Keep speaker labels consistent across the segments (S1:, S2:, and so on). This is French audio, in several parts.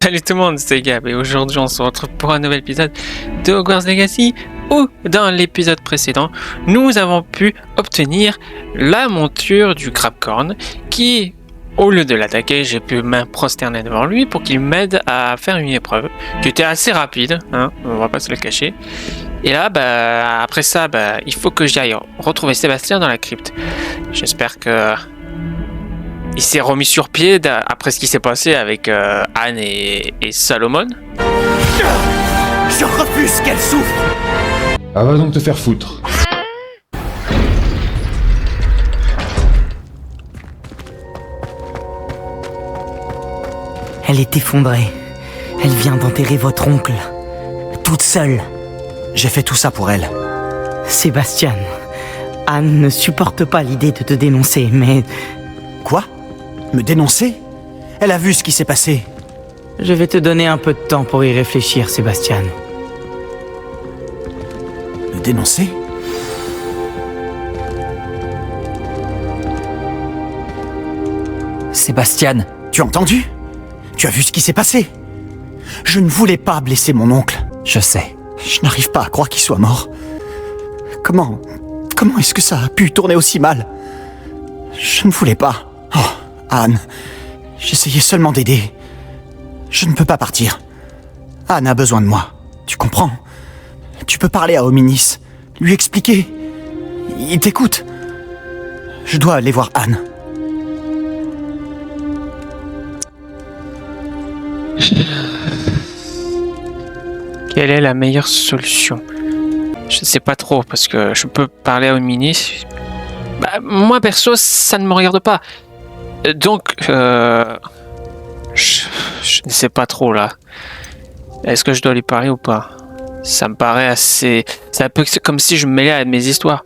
S1: Salut tout le monde, c'est Gab et aujourd'hui on se retrouve pour un nouvel épisode de Hogwarts Legacy où dans l'épisode précédent nous avons pu obtenir la monture du Crabcorn qui, au lieu de l'attaquer, j'ai pu m'improsterner devant lui pour qu'il m'aide à faire une épreuve qui était assez rapide, hein, on va pas se le cacher. Et là, après ça, il faut que j'aille retrouver Sébastien dans la crypte. J'espère que il s'est remis sur pied après ce qui s'est passé avec Anne et Salomon.
S2: Je refuse qu'elle souffre.
S3: Ah, va donc te faire foutre.
S2: Elle est effondrée. Elle vient d'enterrer votre oncle. Toute seule. J'ai fait tout ça pour elle. Sébastien, Anne ne supporte pas l'idée de te dénoncer, mais...
S4: Quoi ? Me dénoncer ? Elle a vu ce qui s'est passé.
S2: Je vais te donner un peu de temps pour y réfléchir, Sébastien.
S4: Me dénoncer ?
S2: Sébastien,
S4: Tu as entendu ? Tu as vu ce qui s'est passé ? Je ne voulais pas blesser mon oncle.
S2: je sais.
S4: Je n'arrive pas à croire qu'il soit mort. Comment est-ce que ça a pu tourner aussi mal ? Je ne voulais pas. Oh, Anne, j'essayais seulement d'aider. Je ne peux pas partir. Anne a besoin de moi. Tu comprends ? Tu peux parler à Hominis, lui expliquer. Il t'écoute. Je dois aller voir Anne.
S1: Quelle est la meilleure solution ? Je ne sais pas trop parce que je peux parler à Hominis. Moi perso, ça ne me regarde pas. Donc, je ne sais pas trop là. Est-ce que je dois lui parler ou pas ? Ça me paraît assez... C'est un peu comme si je me mêlais à mes histoires.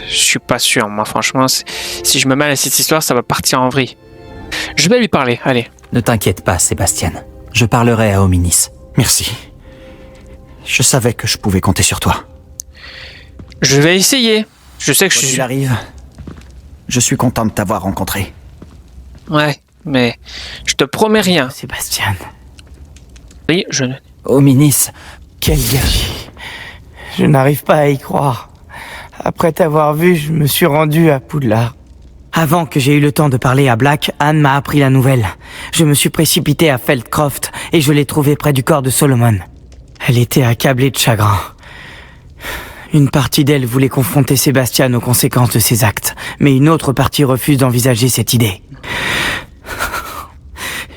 S1: Je suis pas sûr, moi franchement. Si je me mêle à cette histoire, ça va partir en vrille. Je vais lui parler, allez.
S2: Ne t'inquiète pas, Sébastien. Je parlerai à Hominis.
S4: Merci. Je savais que je pouvais compter sur toi.
S1: Je vais essayer. Je sais que
S4: Quoi qu'il arrive, je suis content de t'avoir rencontré.
S1: Ouais, mais je te promets rien.
S2: Sébastien.
S1: Oui, je ne...
S2: Hominis, quel gâchis. Je n'arrive pas à y croire. Après t'avoir vu, je me suis rendu à Poudlard. Avant que j'ai eu le temps de parler à Black, Anne m'a appris la nouvelle. Je me suis précipité à Feldcroft et je l'ai trouvée près du corps de Solomon. Elle était accablée de chagrin. Une partie d'elle voulait confronter Sébastien aux conséquences de ses actes, mais une autre partie refuse d'envisager cette idée.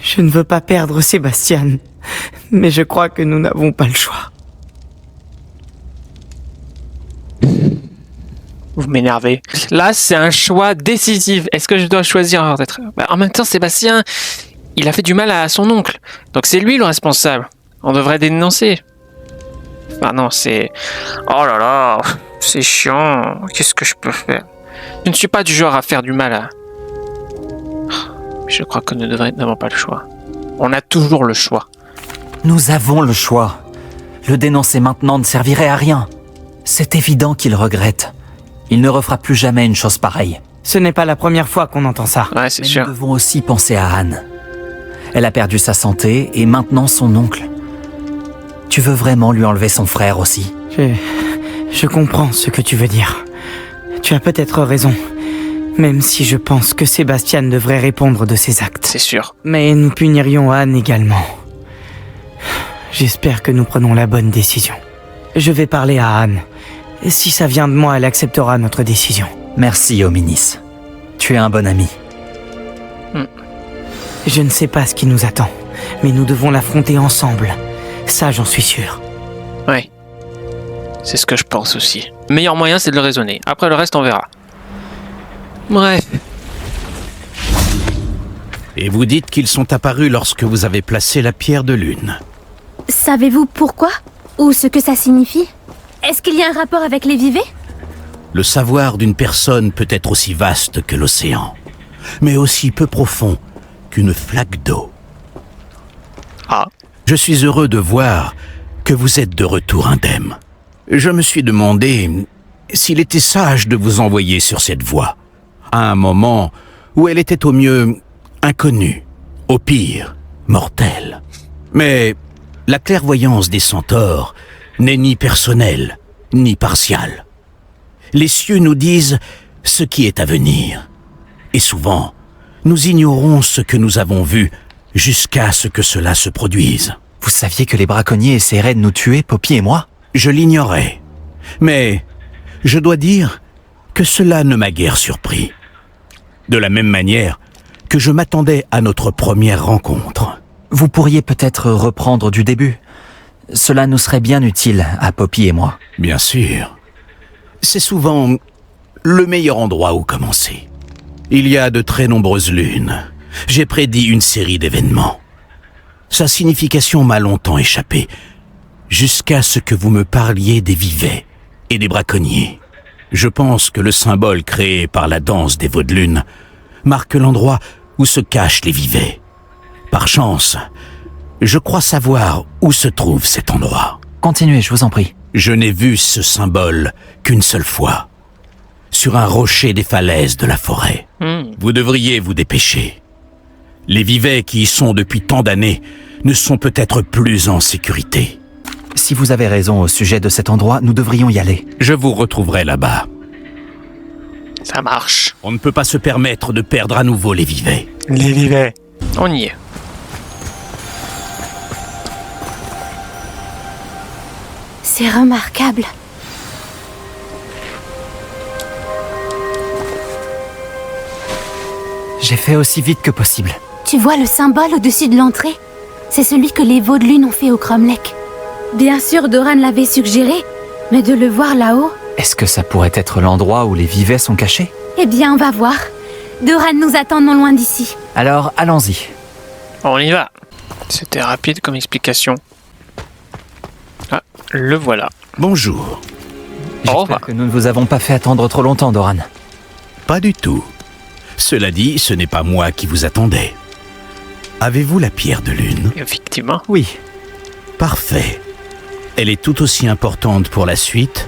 S2: Je ne veux pas perdre Sébastien, mais je crois que nous n'avons pas le choix.
S1: Vous m'énervez. Là, c'est un choix décisif. Est-ce que je dois choisir d'être... En même temps, Sébastien, il a fait du mal à son oncle. Donc c'est lui le responsable. On devrait dénoncer. Enfin non, c'est... Oh là là, c'est chiant. Qu'est-ce que je peux faire ? Je ne suis pas du genre à faire du mal à... Je crois que nous n'avons pas le choix. On a toujours le choix.
S5: Nous avons le choix. Le dénoncer maintenant ne servirait à rien. C'est évident qu'il regrette. Il ne refera plus jamais une chose pareille.
S2: Ce n'est pas la première fois qu'on entend ça.
S1: Ouais, c'est
S5: Mais
S1: sûr.
S5: nous devons aussi penser à Anne. Elle a perdu sa santé et maintenant son oncle. Tu veux vraiment lui enlever son frère aussi ?
S2: Je comprends ce que tu veux dire. Tu as peut-être raison. Même si je pense que Sébastien devrait répondre de ses actes.
S1: C'est sûr.
S2: Mais nous punirions Anne également. J'espère que nous prenons la bonne décision. Je vais parler à Anne. Si ça vient de moi, elle acceptera notre décision.
S5: Merci, Hominis. Tu es un bon ami.
S2: Je ne sais pas ce qui nous attend, mais nous devons l'affronter ensemble. Ça, j'en suis sûr.
S1: Ouais. C'est ce que je pense aussi. Le meilleur moyen, c'est de le raisonner. Après, le reste, on verra. Bref.
S6: Et vous dites qu'ils sont apparus lorsque vous avez placé la pierre de lune.
S7: Savez-vous pourquoi ? Ou ce que ça signifie ? Est-ce qu'il y a un rapport avec les vivets ?
S6: Le savoir d'une personne peut être aussi vaste que l'océan, mais aussi peu profond qu'une flaque d'eau.
S1: Ah.
S6: Je suis heureux de voir que vous êtes de retour indemne. Je me suis demandé s'il était sage de vous envoyer sur cette voie, à un moment où elle était au mieux Inconnu, au pire, mortel. Mais la clairvoyance des centaures n'est ni personnelle, ni partiale. Les cieux nous disent ce qui est à venir. Et souvent, nous ignorons ce que nous avons vu jusqu'à ce que cela se produise.
S5: Vous saviez que les braconniers essaieraient de nous tuer, Poppy et moi?
S6: Je l'ignorais. Mais je dois dire que cela ne m'a guère surpris. De la même manière que je m'attendais à notre première rencontre.
S5: Vous pourriez peut-être reprendre du début. Cela nous serait bien utile à Poppy et moi.
S6: Bien sûr. C'est souvent le meilleur endroit où commencer. Il y a de très nombreuses lunes. J'ai prédit une série d'événements. Sa signification m'a longtemps échappé, jusqu'à ce que vous me parliez des vivets et des braconniers. Je pense que le symbole créé par la danse des Vaudelunes marque l'endroit où se cachent les vivets. Par chance, je crois savoir où se trouve cet endroit.
S5: Continuez, je vous en prie.
S6: Je n'ai vu ce symbole qu'une seule fois, sur un rocher des falaises de la forêt. Vous devriez vous dépêcher. Les vivets qui y sont depuis tant d'années ne sont peut-être plus en sécurité.
S5: Si vous avez raison au sujet de cet endroit, nous devrions y aller.
S6: Je vous retrouverai là-bas.
S1: Ça marche.
S6: On ne peut pas se permettre de perdre à nouveau les vivets.
S1: Les vivets. On y est.
S7: C'est remarquable.
S5: J'ai fait aussi vite que possible.
S7: Tu vois le symbole au-dessus de l'entrée? C'est celui que les Vaudelunes ont fait au Cromlech. Bien sûr, Doran l'avait suggéré, mais de le voir là-haut...
S5: Est-ce que ça pourrait être l'endroit où les vivets sont cachés?
S7: Eh bien, on va voir. Doran nous attend non loin d'ici.
S5: Alors, allons-y.
S1: On y va. C'était rapide comme explication. Ah, le voilà.
S6: Bonjour.
S5: J'espère que nous ne vous avons pas fait attendre trop longtemps, Doran.
S6: Pas du tout. Cela dit, ce n'est pas moi qui vous attendais. Avez-vous la pierre de lune?
S1: Effectivement.
S5: Oui.
S6: Parfait. Elle est tout aussi importante pour la suite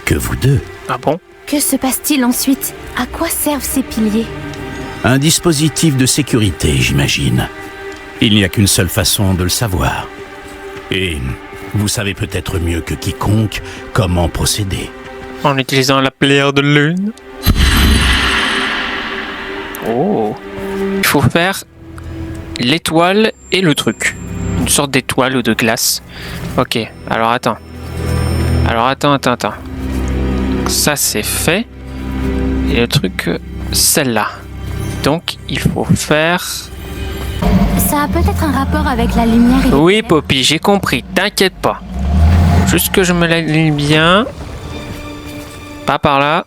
S6: que vous deux.
S1: Ah bon?
S7: Que se passe-t-il ensuite? À quoi servent ces piliers?
S6: Un dispositif de sécurité, j'imagine. Il n'y a qu'une seule façon de le savoir. Et vous savez peut-être mieux que quiconque comment procéder.
S1: En utilisant la pierre de lune. Oh. Il faut faire l'étoile et le truc. Une sorte d'étoile ou de glace. Ok, alors attends. Attends. Ça c'est fait. Et le truc, celle-là. Donc il faut faire...
S7: Ça a peut-être un rapport avec la lumière et...
S1: Oui Poppy, j'ai compris, t'inquiète pas. Juste que je me l'aligne bien. Pas par là.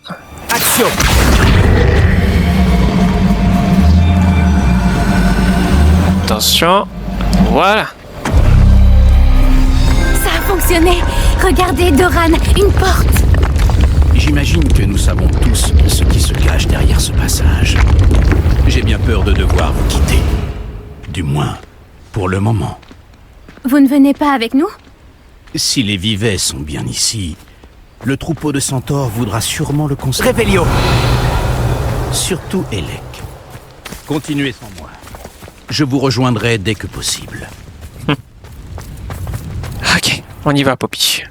S2: Action!
S1: Attention. Voilà.
S7: Ça a fonctionné. Regardez, Doran, une porte.
S6: J'imagine que nous savons tous ce qui se cache derrière ce passage. J'ai bien peur de devoir vous quitter. Du moins, pour le moment.
S7: Vous ne venez pas avec nous?
S6: Si les vivets sont bien ici, le troupeau de centaures voudra sûrement le conserver.
S2: Révélio!
S6: Surtout Elec. Continuez sans moi. Je vous rejoindrai dès que possible.
S1: Ok, on y va Poppy.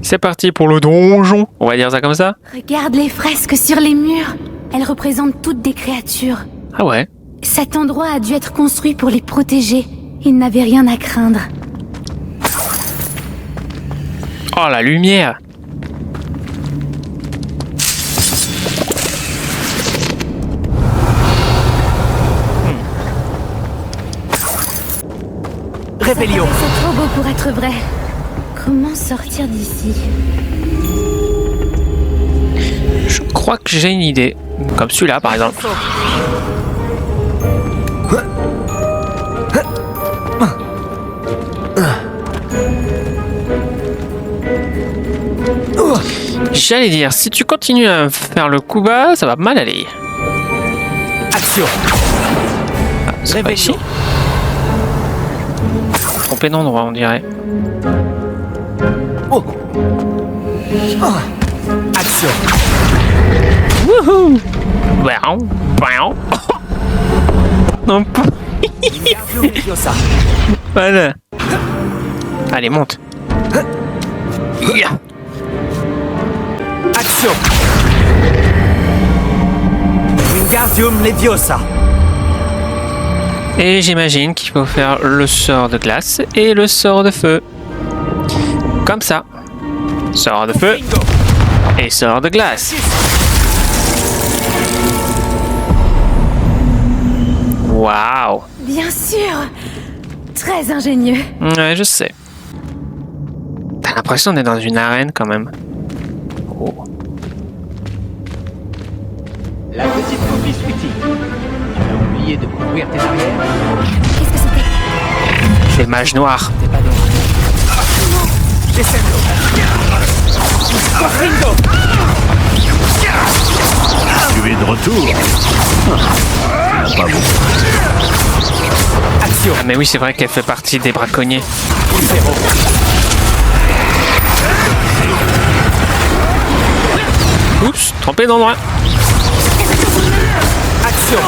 S1: C'est parti pour le donjon. On va dire ça comme ça.
S7: Regarde les fresques sur les murs. Elles représentent toutes des créatures.
S1: Ah ouais.
S7: Cet endroit a dû être construit pour les protéger. Ils n'avaient rien à craindre.
S1: Oh la lumière.
S2: Révélio!
S7: C'est trop beau pour être vrai. Comment sortir d'ici?
S1: Je crois que j'ai une idée. Comme celui-là par exemple. J'allais dire, si tu continues à faire le coup bas, ça va mal aller.
S2: Action!
S1: Ah, c'est pas ici. Trompé d'endroit, on dirait.
S2: Oh! Action!
S1: Wouhou! Wow, wow. Non pas. Voilà. Allez, monte. Yeah.
S2: Action. Wingardium Leviosa.
S1: Et j'imagine qu'il faut faire le sort de glace et le sort de feu. Comme ça. Sort de feu et sort de glace. Waouh.
S7: Bien sûr. Très ingénieux.
S1: Ouais, je sais. T'as l'impression d'être dans une arène quand même. Oh.
S8: La petite copie Sweetie. Tu as oublié de couvrir tes arrières.
S7: Qu'est-ce que c'était?
S1: Les mages noirs.
S6: Tu es de retour. Pas bon.
S1: Ah mais oui, c'est vrai qu'elle fait partie des braconniers. Oups, trompé d'endroit.
S2: Action.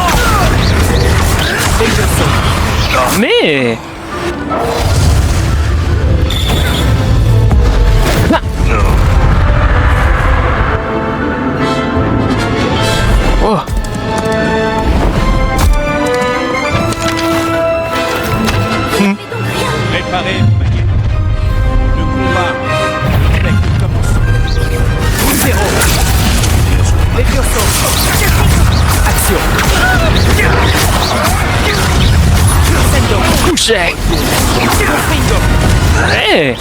S1: Mais... Ah. Oh.
S6: Préparez, Maggie. Le combat commence.
S2: Zéro. Leviosa. Action.
S1: Couché. Hey.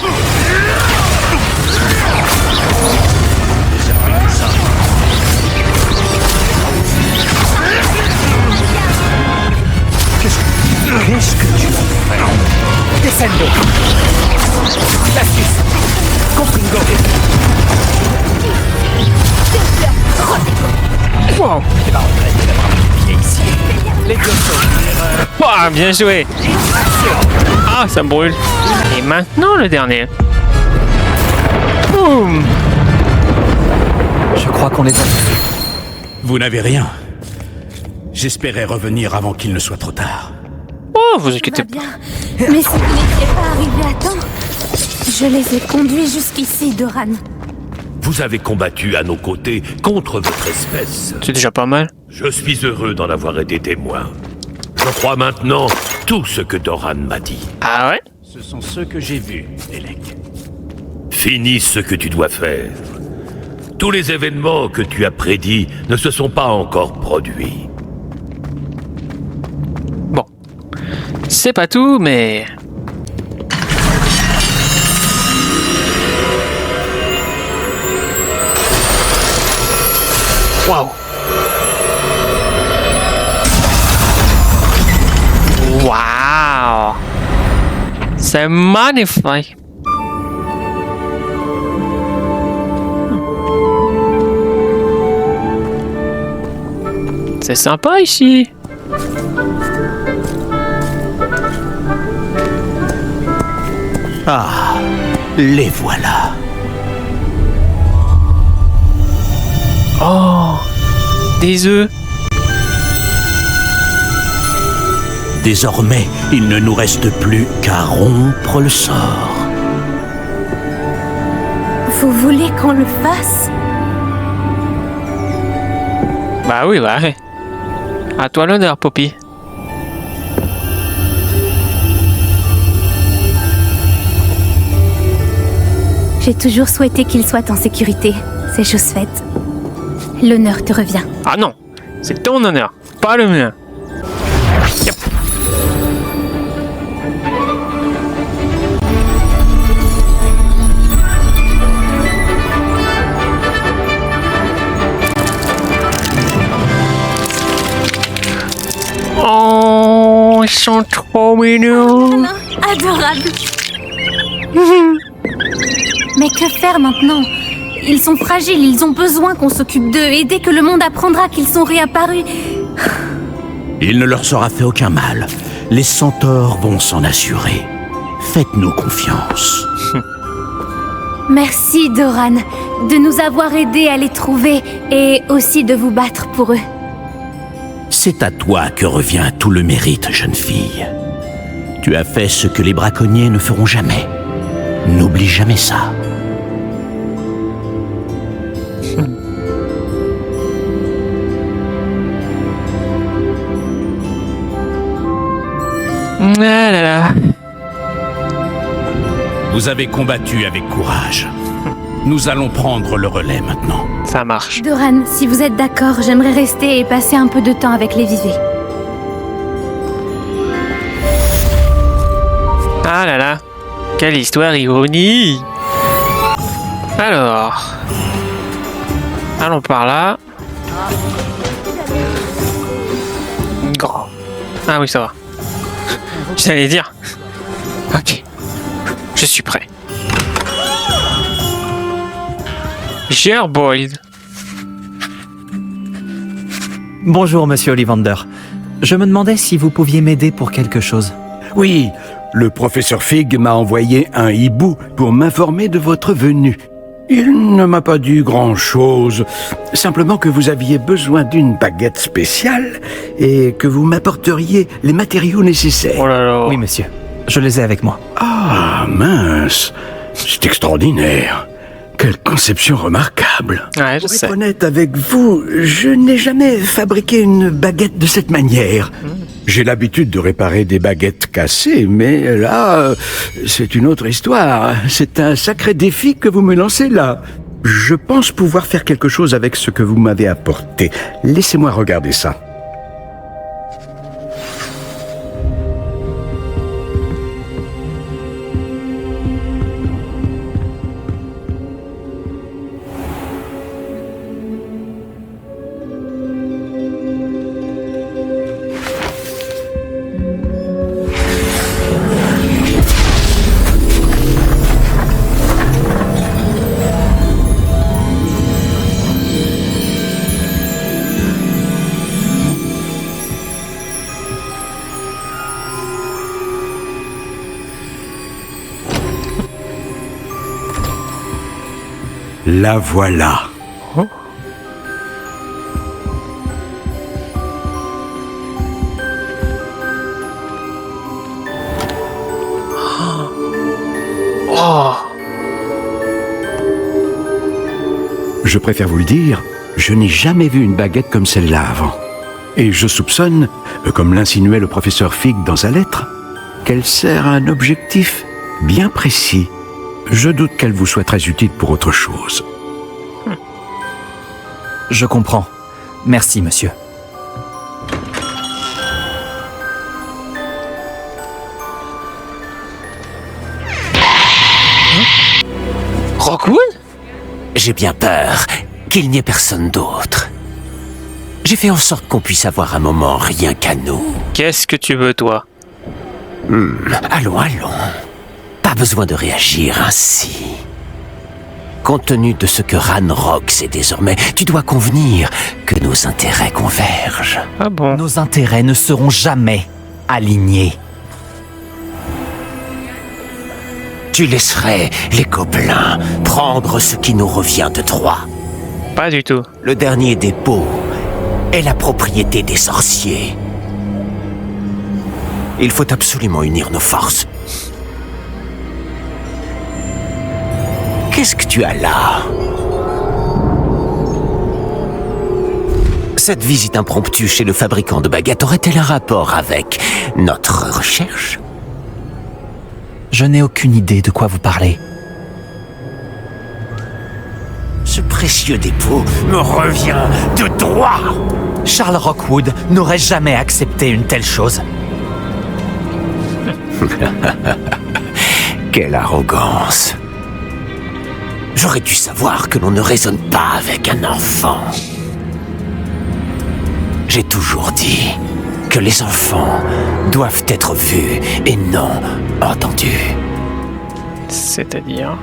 S2: Qu'est-ce que tu vas faire? Descendo. Glacius. Confringo.
S1: Wow. Wow, bien joué. Ah, ça brûle. Et maintenant le dernier. Boum.
S5: Je crois qu'on les a tous.
S6: Vous n'avez rien. J'espérais revenir avant qu'il ne soit trop tard.
S1: Oh, vous inquiétez
S7: Va
S1: pas.
S7: bien. Mais si vous n'étiez pas arrivé à temps, je les ai conduits jusqu'ici, Doran.
S9: Vous avez combattu à nos côtés contre votre espèce.
S1: C'est déjà pas mal.
S9: Je suis heureux d'en avoir été témoin. Je crois maintenant tout ce que Doran m'a dit.
S1: Ah ouais?
S6: Ce sont ceux que j'ai vus, Elec.
S9: Finis ce que tu dois faire. Tous les événements que tu as prédits ne se sont pas encore produits.
S1: Bon. C'est pas tout, mais... Waouh. Waouh. C'est magnifique. C'est sympa ici.
S6: Ah, les voilà.
S1: Oh, des œufs.
S6: Désormais, il ne nous reste plus qu'à rompre le sort.
S7: Vous voulez qu'on le fasse?
S1: Bah oui, bah. À toi l'honneur, Poppy.
S7: J'ai toujours souhaité qu'il soit en sécurité. C'est chose faite. L'honneur te revient.
S1: Ah non, c'est ton honneur, pas le mien. Yep. Oh, ils sont trop mignons.
S7: Adorable. Mais que faire maintenant? Ils sont fragiles, ils ont besoin qu'on s'occupe d'eux, et dès que le monde apprendra qu'ils sont réapparus...
S6: Il ne leur sera fait aucun mal. Les centaures vont s'en assurer. Faites-nous confiance.
S7: Merci, Doran, de nous avoir aidés à les trouver, et aussi de vous battre pour eux.
S6: C'est à toi que revient tout le mérite, jeune fille. Tu as fait ce que les braconniers ne feront jamais. N'oublie jamais ça.
S1: Ah là là.
S6: Vous avez combattu avec courage. Nous allons prendre le relais maintenant.
S1: Ça marche.
S7: Doran, si vous êtes d'accord, j'aimerais rester et passer un peu de temps avec les vivés.
S1: Ah là là. Quelle histoire ironie. Alors. Allons par là. Grand. Ah oui, ça va. J'allais dire. Ok. Je suis prêt. Gerbold.
S5: Bonjour, monsieur Ollivander. Je me demandais si vous pouviez m'aider pour quelque chose.
S10: Oui, le professeur Fig m'a envoyé un hibou pour m'informer de votre venue. Il ne m'a pas dit grand-chose, simplement que vous aviez besoin d'une baguette spéciale et que vous m'apporteriez les matériaux nécessaires.
S1: Oh là là.
S5: Oui, monsieur. Je les ai avec moi.
S10: Ah, mince, c'est extraordinaire. Quelle conception remarquable.
S1: Ouais, je
S10: Pour
S1: sais.
S10: être honnête avec vous, je n'ai jamais fabriqué une baguette de cette manière. J'ai l'habitude de réparer des baguettes cassées, mais là, c'est une autre histoire. C'est un sacré défi que vous me lancez là. Je pense pouvoir faire quelque chose avec ce que vous m'avez apporté. Laissez-moi regarder ça. La voilà.
S1: Oh. Oh.
S10: Je préfère vous le dire, je n'ai jamais vu une baguette comme celle-là avant. Et je soupçonne, comme l'insinuait le professeur Fig dans sa lettre, qu'elle sert à un objectif bien précis. Je doute qu'elle vous soit très utile pour autre chose.
S5: Je comprends. Merci, monsieur.
S1: Rockwood?
S11: J'ai bien peur qu'il n'y ait personne d'autre. J'ai fait en sorte qu'on puisse avoir un moment rien qu'à nous.
S1: Qu'est-ce que tu veux, toi?
S11: Allons. Pas besoin de réagir ainsi. Compte tenu de ce que Ranrock sait désormais, tu dois convenir que nos intérêts convergent.
S1: Ah bon?
S5: Nos intérêts ne seront jamais alignés.
S11: Tu laisserais les gobelins prendre ce qui nous revient de droit.
S1: Pas du tout.
S11: Le dernier dépôt est la propriété des sorciers. Il faut absolument unir nos forces. Qu'est-ce que tu as là? Cette visite impromptue chez le fabricant de baguettes aurait-elle un rapport avec notre recherche?
S5: Je n'ai aucune idée de quoi vous parlez.
S11: Ce précieux dépôt me revient de droit.
S5: Charles Rockwood n'aurait jamais accepté une telle chose.
S11: Quelle arrogance. J'aurais dû savoir que l'on ne raisonne pas avec un enfant. J'ai toujours dit que les enfants doivent être vus et non entendus.
S1: C'est-à-dire...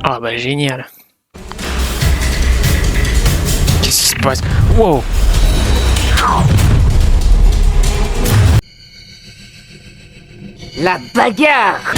S1: Ah bah génial. Qu'est-ce qui se passe? Wow.
S12: La bagarre.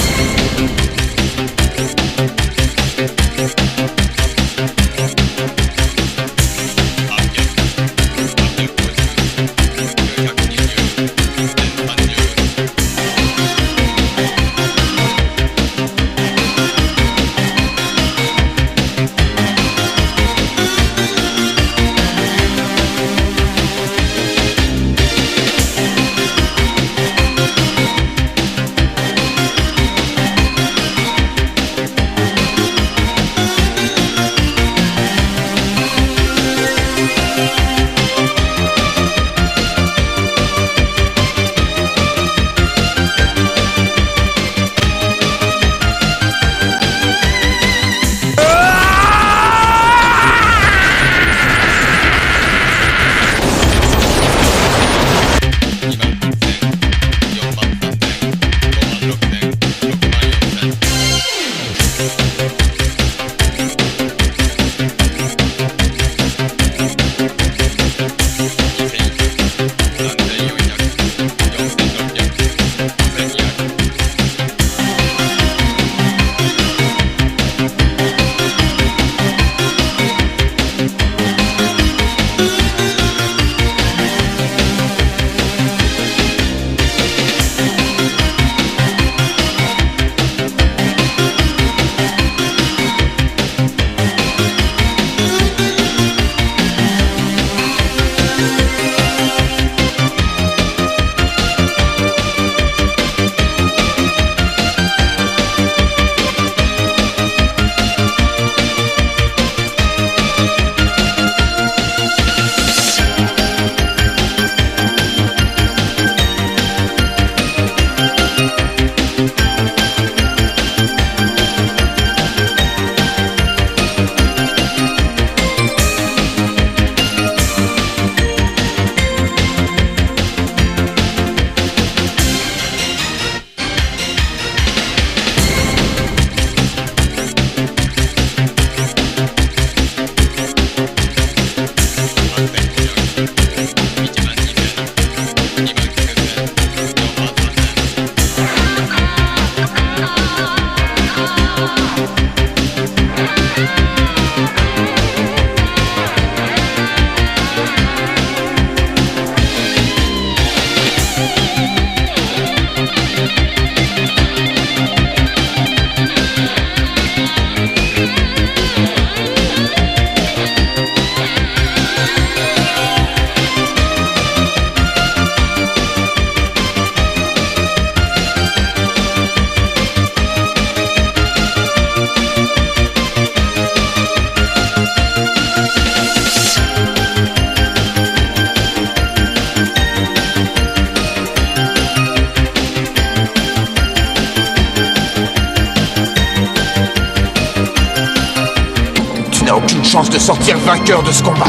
S12: chance de sortir vainqueur de ce combat.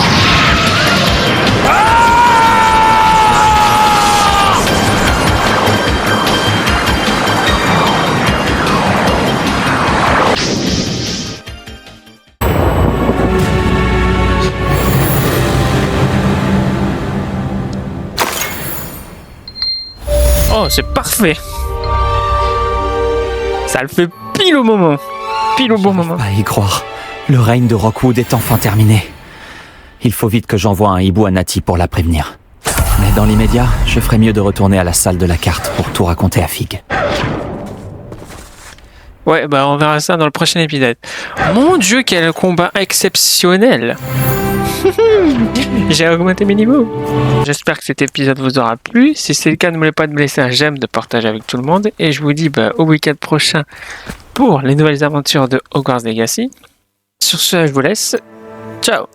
S1: Oh, c'est parfait. Ça le fait pile au moment. Pile au bon moment.
S5: Pas à y croire. Le règne de Rockwood est enfin terminé. Il faut vite que j'envoie un hibou à Natty pour la prévenir. Mais dans l'immédiat, je ferais mieux de retourner à la salle de la carte pour tout raconter à Fig.
S1: Ouais, bah on verra ça dans le prochain épisode. Mon Dieu, quel combat exceptionnel. J'ai augmenté mes niveaux. J'espère que cet épisode vous aura plu. Si c'est le cas, n'oubliez pas de me laisser un j'aime, de partager avec tout le monde. Et je vous dis au week-end prochain pour les nouvelles aventures de Hogwarts Legacy. Sur ce, je vous laisse. Ciao.